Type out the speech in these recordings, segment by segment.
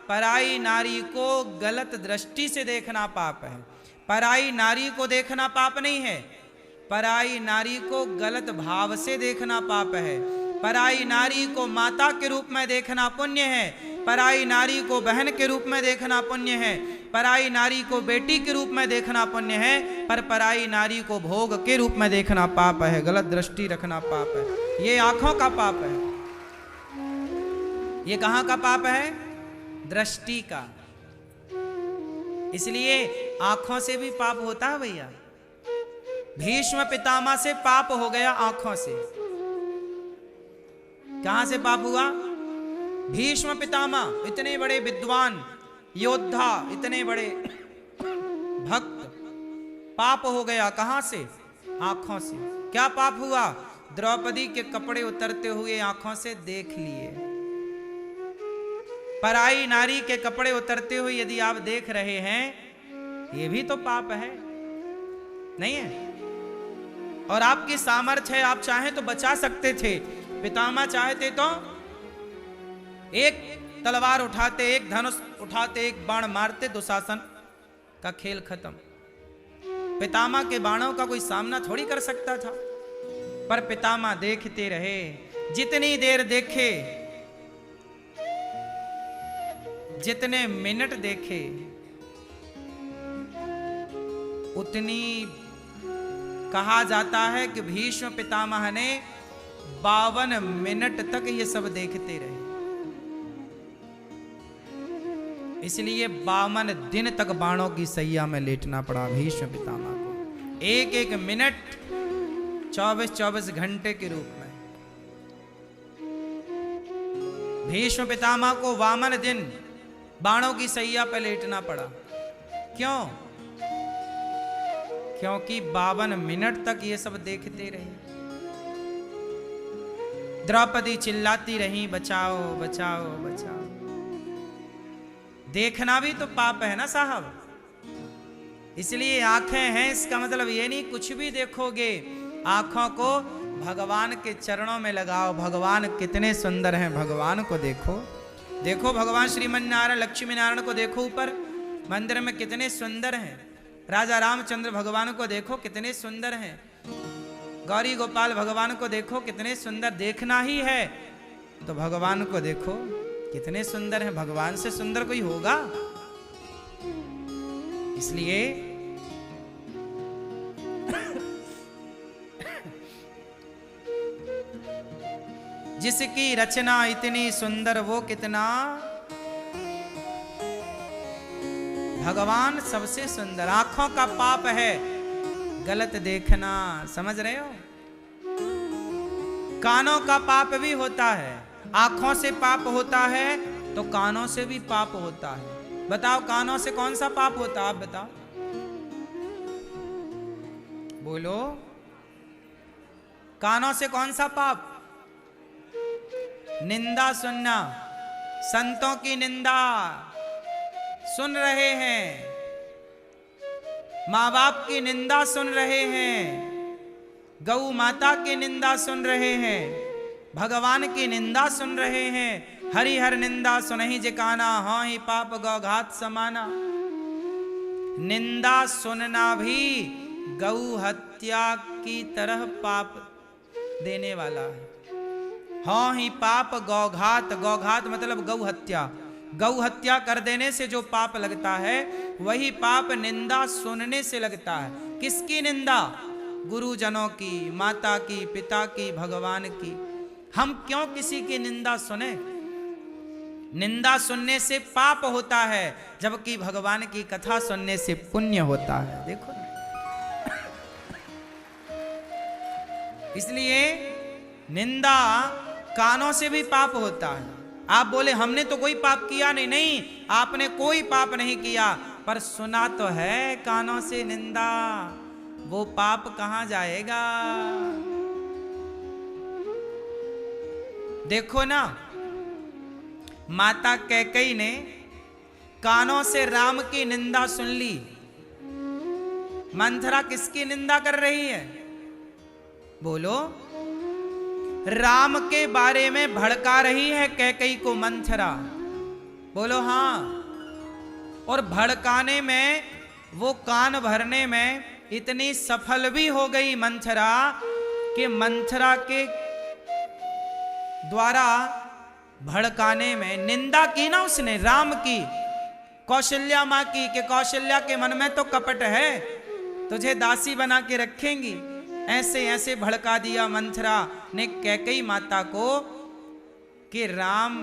पराई नारी को गलत दृष्टि से देखना पाप है। पराई नारी को देखना पाप नहीं है, पराई नारी को गलत भाव से देखना पाप है। पराई नारी को माता के रूप में देखना पुण्य है, पराई नारी को बहन के रूप में देखना पुण्य है, पराई नारी को बेटी के रूप में देखना पुण्य है, पर पराई नारी को भोग के रूप में देखना पाप है, गलत दृष्टि रखना पाप है। ये आंखों का पाप है। ये कहां का पाप है? दृष्टि का। इसलिए आंखों से भी पाप होता है भैया। भीष्म पितामह से पाप हो गया आंखों से। कहां से पाप हुआ? भीष्म पितामह इतने बड़े विद्वान योद्धा, इतने बड़े भक्त, पाप हो गया कहां से? आंखों से। क्या पाप हुआ? द्रौपदी के कपड़े उतरते हुए आंखों से देख लिए। पराई नारी के कपड़े उतरते हुए यदि आप देख रहे हैं, ये भी तो पाप है, नहीं है? और आपकी सामर्थ्य है, आप चाहें तो बचा सकते थे। पितामह चाहते तो एक तलवार उठाते, एक धनुष उठाते, एक बाण मारते, दुशासन का खेल खत्म। पितामह के बाणों का कोई सामना थोड़ी कर सकता था, पर पितामह देखते रहे। जितनी देर देखे, जितने मिनट देखे, उतनी कहा जाता है कि भीष्म पितामह ने 52 मिनट तक ये सब देखते रहे। इसलिए 52 दिन तक बाणों की सैया में लेटना पड़ा भीष्म पितामह को, एक एक मिनट 24-24 घंटे के रूप में। भीष्म पितामह को 52 दिन बाणों की सैया पर लेटना पड़ा। क्यों? क्योंकि 52 मिनट तक ये सब देखते रहे। द्रौपदी चिल्लाती रही, बचाओ बचाओ बचाओ। देखना भी तो पाप है ना साहब। इसलिए आंखें हैं, इसका मतलब ये नहीं कुछ भी देखोगे। आंखों को भगवान के चरणों में लगाओ। भगवान कितने सुंदर हैं, भगवान को देखो। देखो भगवान श्रीमन नारायण लक्ष्मी नारायण को देखो, ऊपर मंदिर में कितने सुंदर हैं। राजा रामचंद्र भगवान को देखो कितने सुंदर हैं। गौरी गोपाल भगवान को देखो कितने सुंदर। देखना ही है तो भगवान को देखो कितने सुंदर हैं। भगवान से सुंदर कोई होगा? इसलिए जिसकी रचना इतनी सुंदर वो कितना, भगवान सबसे सुंदर। आंखों का पाप है गलत देखना, समझ रहे हो? कानों का पाप भी होता है। आंखों से पाप होता है तो कानों से भी पाप होता है। बताओ कानों से कौन सा पाप होता है? आप बताओ, बोलो। कानों से कौन सा पाप? निंदा सुनना, संतों की निंदा सुन रहे हैं, माँ बाप की निंदा सुन रहे हैं, गौ माता की निंदा सुन रहे हैं, भगवान की निंदा सुन रहे हैं। हरिहर निंदा सुनहि जिकाना, हाँ ही पाप गौघात समाना। निंदा सुनना भी गौ हत्या की तरह पाप देने वाला है। हाँ ही पाप गौघात, गौघात मतलब गौ हत्या। गौ हत्या कर देने से जो पाप लगता है वही पाप निंदा सुनने से लगता है। किसकी निंदा? गुरुजनों की, माता की, पिता की, भगवान की। हम क्यों किसी की निंदा सुने? निंदा सुनने से पाप होता है, जबकि भगवान की कथा सुनने से पुण्य होता है। देखो, इसलिए निंदा कानों से भी पाप होता है। आप बोले हमने तो कोई पाप किया नहीं। नहीं, आपने कोई पाप नहीं किया, पर सुना तो है कानों से निंदा। वो पाप कहां जाएगा? देखो ना, माता कैकेयी ने कानों से राम की निंदा सुन ली। मंथरा किसकी निंदा कर रही है? बोलो। राम के बारे में भड़का रही है कैकेयी को मंथरा। बोलो हाँ। और भड़काने में, वो कान भरने में इतनी सफल भी हो गई मंथरा कि मंथरा के द्वारा भड़काने में निंदा की ना उसने राम की, कौशल्या मां की, कि कौशल्या के मन में तो कपट है, तुझे दासी बना के रखेंगी। ऐसे ऐसे भड़का दिया मंथरा ने कैकेयी माता को कि राम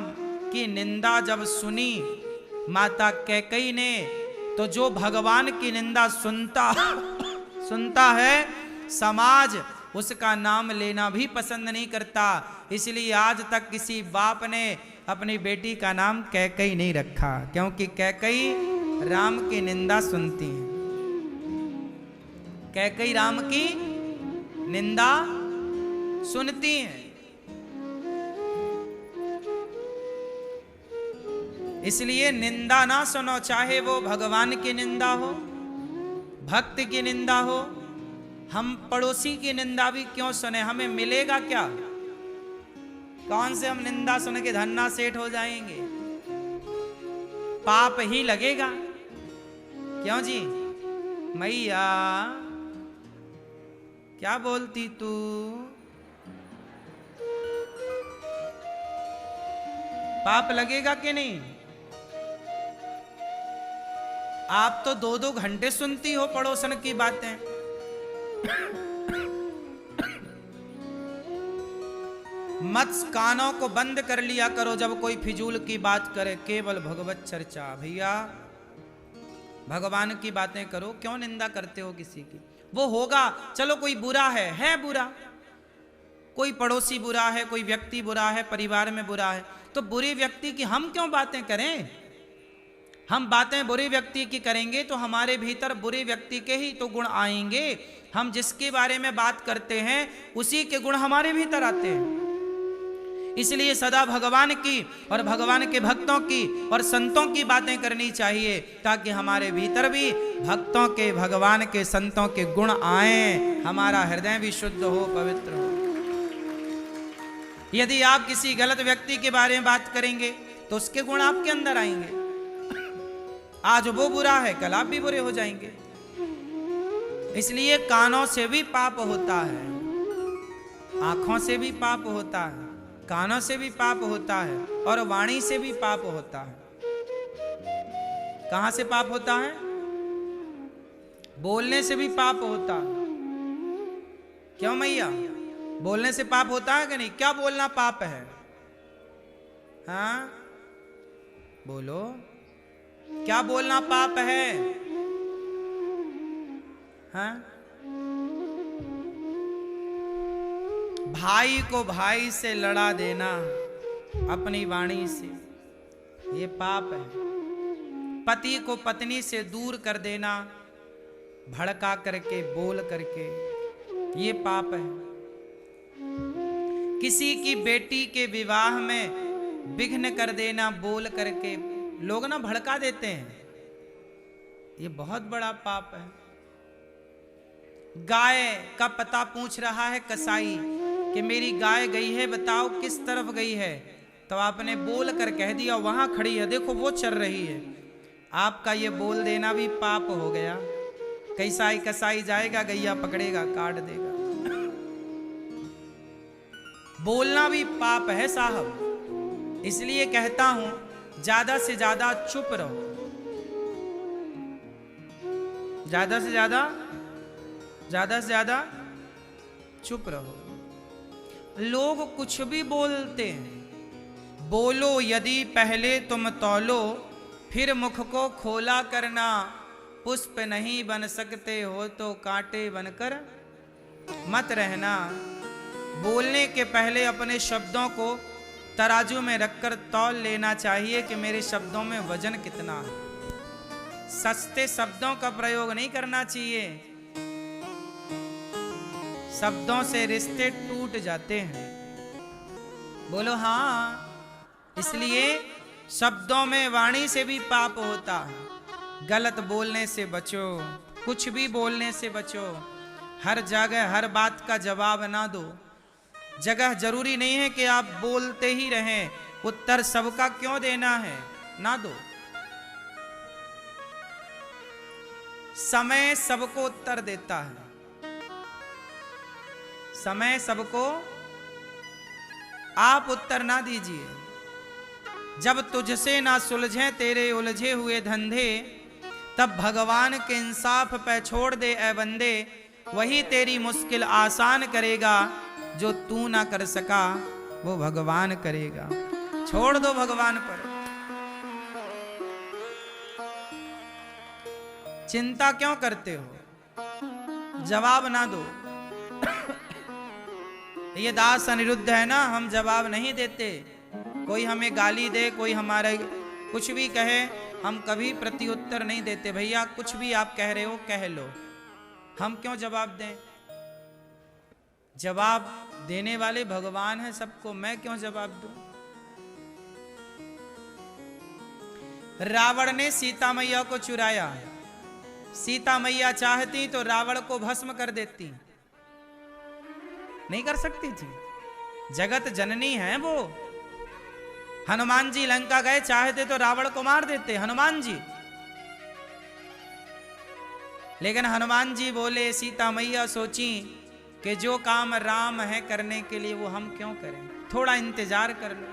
की निंदा जब सुनी माता कैकेयी ने, तो जो भगवान की निंदा सुनता है समाज उसका नाम लेना भी पसंद नहीं करता। इसलिए आज तक किसी बाप ने अपनी बेटी का नाम कैकेयी नहीं रखा, क्योंकि कैकेयी राम की निंदा सुनती है। कैकेयी राम की निंदा सुनती हैं। इसलिए निंदा ना सुनो, चाहे वो भगवान की निंदा हो, भक्त की निंदा हो। हम पड़ोसी की निंदा भी क्यों सुने, हमें मिलेगा क्या? कौन से हम निंदा सुन के धन्ना सेठ हो जाएंगे? पाप ही लगेगा। क्यों जी? मैया क्या बोलती तू? पाप लगेगा कि नहीं? आप तो 2-2 घंटे सुनती हो पड़ोसन की बातें। मत कानों को बंद कर लिया करो जब कोई फिजूल की बात करे, केवल भगवत चर्चा। भैया भगवान की बातें करो, क्यों निंदा करते हो किसी की? वो होगा, चलो कोई बुरा है बुरा, कोई पड़ोसी बुरा है, कोई व्यक्ति बुरा है, परिवार में बुरा है, तो बुरे व्यक्ति की हम क्यों बातें करें? हम बातें बुरे व्यक्ति की करेंगे तो हमारे भीतर बुरे व्यक्ति के ही तो गुण आएंगे। हम जिसके बारे में बात करते हैं उसी के गुण हमारे भीतर आते हैं। इसलिए सदा भगवान की और भगवान के भक्तों की और संतों की बातें करनी चाहिए, ताकि हमारे भीतर भी भक्तों के, भगवान के, संतों के गुण आए, हमारा हृदय भी शुद्ध हो, पवित्र हो। यदि आप किसी गलत व्यक्ति के बारे में बात करेंगे तो उसके गुण आपके अंदर आएंगे। आज वो बुरा है, कल आप भी बुरे हो जाएंगे। इसलिए कानों से भी पाप होता है, आंखों से भी पाप होता है, कानों से भी पाप होता है, और वाणी से भी पाप होता है। कहां से पाप होता है? बोलने से भी पाप होता है। क्यों मैया? बोलने से पाप होता है कि नहीं? क्या बोलना पाप है? हाँ बोलो, क्या बोलना पाप है? हाँ? भाई को भाई से लड़ा देना अपनी वाणी से, ये पाप है। पति को पत्नी से दूर कर देना भड़का करके, बोल करके, ये पाप है। किसी की बेटी के विवाह में विघ्न कर देना बोल करके, लोग ना भड़का देते हैं, ये बहुत बड़ा पाप है। गाय का पता पूछ रहा है कसाई कि मेरी गाय गई है, बताओ किस तरफ गई है? तो आपने बोल कर कह दिया वहां खड़ी है, देखो वो चल रही है। आपका ये बोल देना भी पाप हो गया। कसाई जाएगा, गैया पकड़ेगा, काट देगा। बोलना भी पाप है साहब। इसलिए कहता हूं ज्यादा से ज्यादा चुप रहो, ज्यादा से ज्यादा चुप रहो। लोग कुछ भी बोलते हैं। बोलो यदि पहले तुम तौलो, फिर मुख को खोला करना। पुष्प नहीं बन सकते हो तो कांटे बनकर मत रहना। बोलने के पहले अपने शब्दों को तराजू में रखकर तौल लेना चाहिए कि मेरे शब्दों में वजन कितना है। सस्ते शब्दों का प्रयोग नहीं करना चाहिए, शब्दों से रिश्ते टूट जाते हैं। बोलो हाँ। इसलिए शब्दों में, वाणी से भी पाप होता है। गलत बोलने से बचो, कुछ भी बोलने से बचो। हर जगह हर बात का जवाब ना दो। जगह जरूरी नहीं है कि आप बोलते ही रहें। उत्तर सबका क्यों देना है? ना दो। समय सबको उत्तर देता है, समय सबको, आप उत्तर ना दीजिए। जब तुझसे ना सुलझे तेरे उलझे हुए धंधे, तब भगवान के इंसाफ पे छोड़ दे ए बंदे। वही तेरी मुश्किल आसान करेगा, जो तू ना कर सका वो भगवान करेगा। छोड़ दो भगवान पर, चिंता क्यों करते हो, जवाब ना दो। ये दास अनिरुद्ध है ना, हम जवाब नहीं देते। कोई हमें गाली दे, कोई हमारे कुछ भी कहे, हम कभी प्रत्युत्तर नहीं देते। भैया कुछ भी आप कह रहे हो कह लो, हम क्यों जवाब दें। जवाब देने वाले भगवान है सबको, मैं क्यों जवाब दूं। रावण ने सीता मैया को चुराया, सीता मैया चाहती तो रावण को भस्म कर देती, नहीं कर सकती थी, जगत जननी है वो। हनुमान जी लंका गए, चाहते तो रावण को मार देते हनुमान जी, लेकिन हनुमान जी बोले, सीता मैया सोची कि जो काम राम है करने के लिए वो हम क्यों करें, थोड़ा इंतजार कर लो।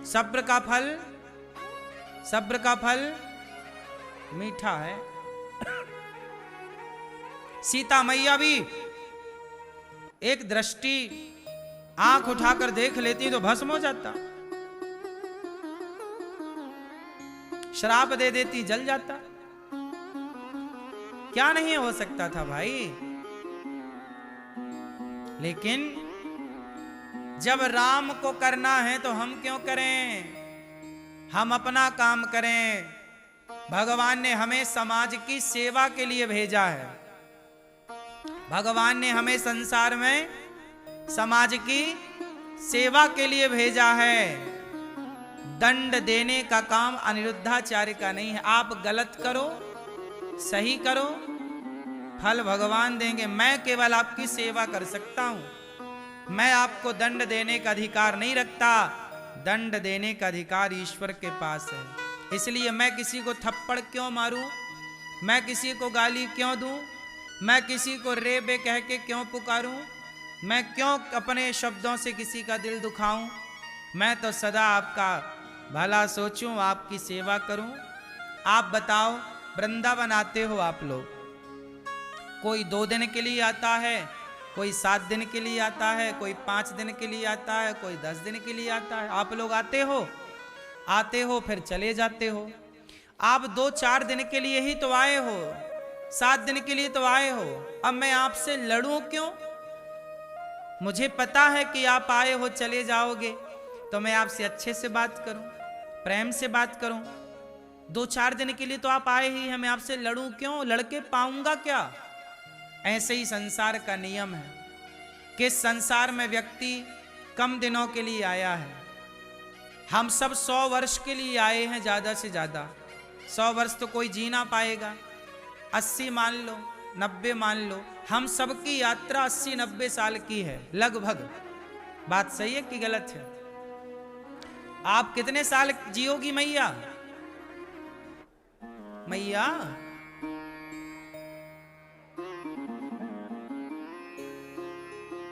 सब्र का फल, सब्र का फल मीठा है। सीता मैया भी एक दृष्टि आंख उठाकर देख लेती तो भस्म हो जाता, श्राप दे देती जल जाता। क्या नहीं हो सकता था भाई। लेकिन जब राम को करना है तो हम क्यों करें, हम अपना काम करें। भगवान ने हमें समाज की सेवा के लिए भेजा है, भगवान ने हमें संसार में समाज की सेवा के लिए भेजा है। दंड देने का काम अनिरुद्धाचार्य का नहीं है। आप गलत करो, सही करो, फल भगवान देंगे। मैं केवल आपकी सेवा कर सकता हूं, मैं आपको दंड देने का अधिकार नहीं रखता। दंड देने का अधिकार ईश्वर के पास है। इसलिए मैं किसी को थप्पड़ क्यों मारूं, मैं किसी को गाली क्यों दूं, मैं किसी को रे बे कह के क्यों पुकारूं, मैं क्यों अपने शब्दों से किसी का दिल दुखाऊं। मैं तो सदा आपका भला सोचूं, आपकी सेवा करूं। आप बताओ, वृंदावन आते हो आप लोग, कोई 2 दिन के लिए आता है, कोई 7 दिन के लिए आता है, कोई 5 दिन के लिए आता है, कोई 10 दिन के लिए आता है। आप लोग आते हो फिर चले जाते हो। आप 2-4 दिन के लिए ही तो आए हो, 7 दिन के लिए तो आए हो। अब मैं आपसे लड़ूं क्यों। मुझे पता है कि आप आए हो चले जाओगे, तो मैं आपसे अच्छे से बात करूं, प्रेम से बात करूं। 2-4 दिन के लिए तो आप आए ही हैं, मैं आपसे लड़ूं क्यों, लड़के पाऊंगा क्या। ऐसे ही संसार का नियम है कि संसार में व्यक्ति कम दिनों के लिए आया है। हम सब 100 वर्ष के लिए आए हैं, ज्यादा से ज्यादा 100 वर्ष तो कोई जी ना पाएगा। 80 मान लो, 90 मान लो, हम सबकी यात्रा 80-90 साल की है लगभग। बात सही है कि गलत है। आप कितने साल जियोगी मैया, मैया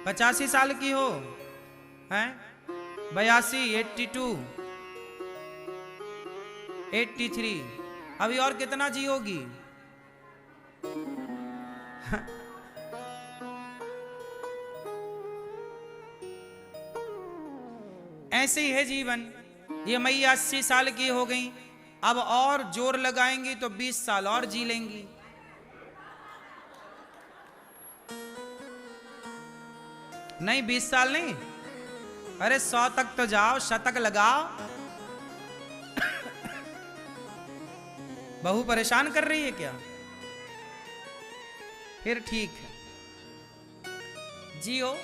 85 साल की हो हैं, 82, 82, 83, अभी और कितना जियोगी। ऐसे ही है जीवन। ये मैया 80 साल की हो गई, अब और जोर लगाएंगी तो 20 साल और जी लेंगी। नहीं 20 साल नहीं, अरे 100 तक तो जाओ, शतक लगाओ। बहू परेशान कर रही है क्या, फिर ठीक है जियो।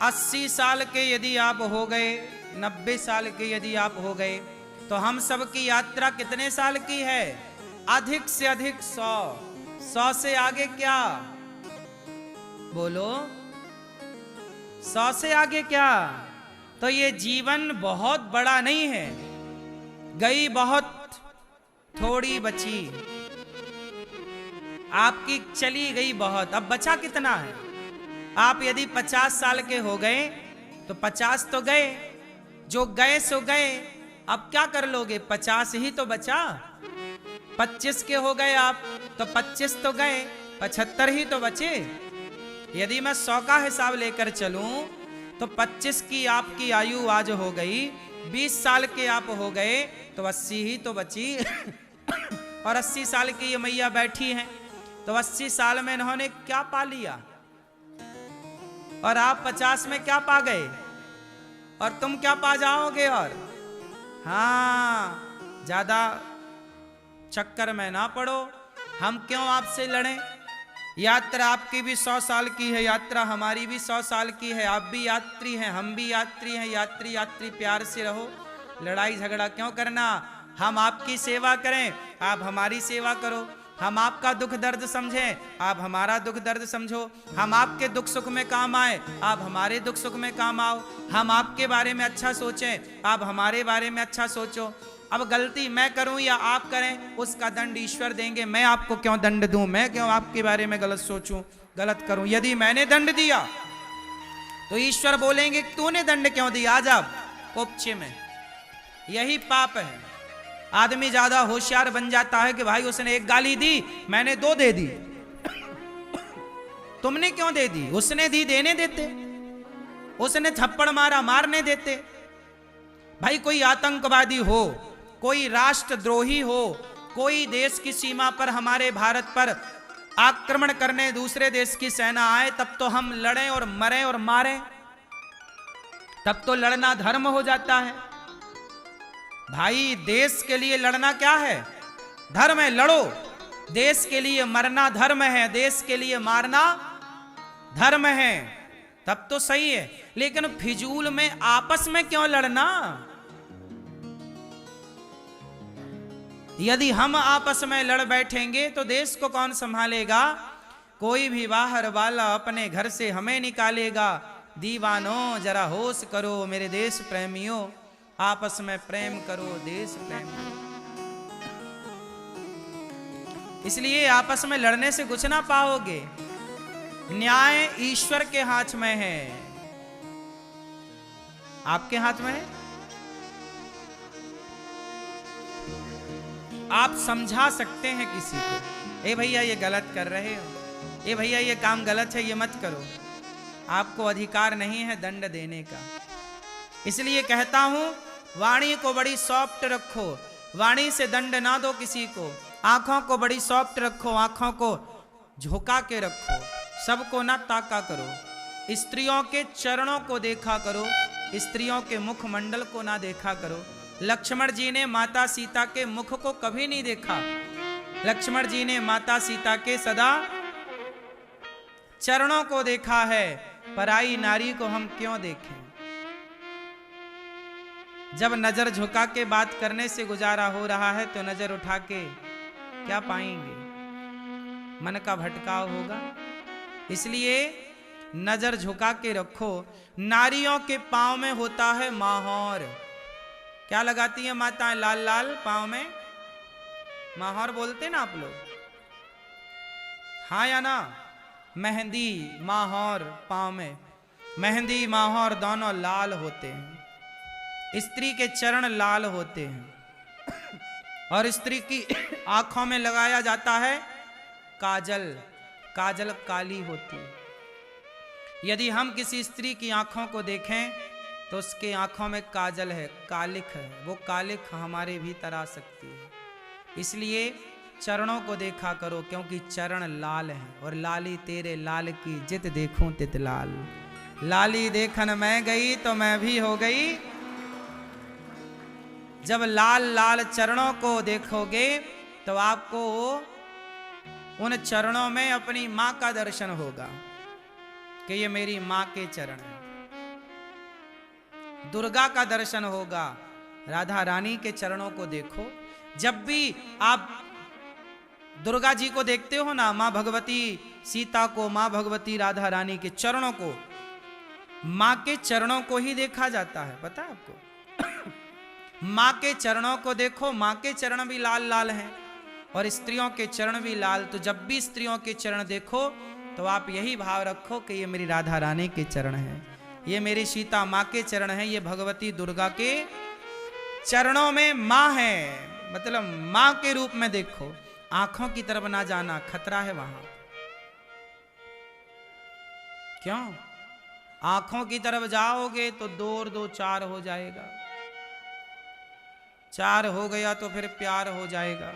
80 साल के यदि आप हो गए, 90 साल के यदि आप हो गए, तो हम सब की यात्रा कितने साल की है, अधिक से अधिक 100। 100 से आगे क्या बोलो, 100 से आगे क्या। तो ये जीवन बहुत बड़ा नहीं है, गई बहुत थोड़ी बची, आपकी चली गई बहुत, अब बचा कितना है। आप यदि 50 साल के हो गए तो 50 तो गए, जो गए सो गए, अब क्या कर लोगे, 50 ही तो बचा। 25 के हो गए आप तो 25 तो गए, 75 ही तो बचे। यदि मैं 100 का हिसाब लेकर चलूं तो 25 की आपकी आयु आज हो गई, 20 साल के आप हो गए तो 80 ही तो बची। और 80 साल की ये मैया बैठी हैं तो 80 साल में इन्होंने क्या पा लिया, और आप 50 में क्या पा गए, और तुम क्या पा जाओगे। और हाँ, ज्यादा चक्कर में ना पड़ो, हम क्यों आपसे लड़ें। यात्रा आपकी भी 100 साल की है, यात्रा हमारी भी 100 साल की है, आप भी यात्री हैं, हम भी यात्री हैं, यात्री यात्री प्यार से रहो, लड़ाई झगड़ा क्यों करना। हम आपकी सेवा करें, आप हमारी सेवा करो, हम आपका दुख दर्द समझें, आप हमारा दुख दर्द समझो, हम आपके दुख सुख में काम आए, आप हमारे दुख सुख में काम आओ, हम आपके बारे में अच्छा सोचें, आप हमारे बारे में अच्छा सोचो। अब गलती मैं करूं या आप करें, उसका दंड ईश्वर देंगे, मैं आपको क्यों दंड दूं, मैं क्यों आपके बारे में गलत सोचूं, गलत करूं। यदि मैंने दंड दिया तो ईश्वर बोलेंगे तूने दंड क्यों दिया, आज आप कोपचे में। यही पाप है। आदमी ज्यादा होशियार बन जाता है कि भाई उसने एक गाली दी, मैंने 2 दे दी। तुमने क्यों दे दी, उसने दी देने देते, उसने थप्पड़ मारा मारने देते। भाई कोई आतंकवादी हो, कोई राष्ट्रद्रोही हो, कोई देश की सीमा पर हमारे भारत पर आक्रमण करने दूसरे देश की सेना आए, तब तो हम लड़ें और मरें और मारें, तब तो लड़ना धर्म हो जाता है। भाई देश के लिए लड़ना क्या है, धर्म है, लड़ो। देश के लिए मरना धर्म है, देश के लिए मारना धर्म है, तब तो सही है। लेकिन फिजूल में आपस में क्यों लड़ना। यदि हम आपस में लड़ बैठेंगे तो देश को कौन संभालेगा। कोई भी बाहर वाला अपने घर से हमें निकालेगा। दीवानों जरा होश करो, मेरे देश प्रेमियों, आपस में प्रेम करो, देश प्रेम करो। इसलिए आपस में लड़ने से कुछ ना पाओगे। न्याय ईश्वर के हाथ में है, आपके हाथ में है। आप समझा सकते हैं किसी को, ए भैया ये गलत कर रहे हो, ए भैया ये काम गलत है, ये मत करो। आपको अधिकार नहीं है दंड देने का। इसलिए कहता हूं वाणी को बड़ी सॉफ्ट रखो, वाणी से दंड ना दो किसी को। आंखों को बड़ी सॉफ्ट रखो, आंखों को झुका के रखो, सबको ना ताका करो। स्त्रियों के चरणों को देखा करो, स्त्रियों के मुखमंडल को ना देखा करो। लक्ष्मण जी ने माता सीता के मुख को कभी नहीं देखा। लक्ष्मण जी ने माता सीता के सदा चरणों को देखा है। पराई नारी को हम क्यों देखें। जब नजर झुका के बात करने से गुजारा हो रहा है तो नजर उठा के क्या पाएंगे, मन का भटकाव होगा। इसलिए नजर झुका के रखो। नारियों के पांव में होता है माहौर। क्या लगाती है माताएं लाल लाल पांव में, माहौर बोलते ना आप लोग, हाँ या ना। मेहंदी माहौर पांव में, मेहंदी माहौर दोनों लाल होते हैं। स्त्री के चरण लाल होते हैं और स्त्री की आंखों में लगाया जाता है काजल, काजल काली होती है। यदि हम किसी स्त्री की आंखों को देखें तो उसके आंखों में काजल है, कालिख है, वो कालिख हमारे भीतर आ सकती है। इसलिए चरणों को देखा करो, क्योंकि चरण लाल हैं। और लाली तेरे लाल की जित देखूं तित लाल, लाली देखन मैं गई तो मैं भी हो गई। जब लाल लाल चरणों को देखोगे तो आपको उन चरणों में अपनी मां का दर्शन होगा कि ये मेरी मां के चरण हैं। दुर्गा का दर्शन होगा, राधा रानी के चरणों को देखो। जब भी आप दुर्गा जी को देखते हो ना, मां भगवती सीता को, मां भगवती राधा रानी के चरणों को, माँ के चरणों को ही देखा जाता है, पता है आपको? माँ के चरणों को देखो, माँ के चरण भी लाल लाल हैं और स्त्रियों के चरण भी लाल। तो जब भी स्त्रियों के चरण देखो तो आप यही भाव रखो कि ये मेरी राधा रानी के चरण हैं, ये मेरी सीता माँ के चरण हैं, ये भगवती दुर्गा के चरणों में माँ है। मतलब माँ के रूप में देखो, आंखों की तरफ ना जाना, खतरा है वहां। क्यों? आंखों की तरफ जाओगे तो 2 और 2 4 हो जाएगा, 4 हो गया तो फिर प्यार हो जाएगा।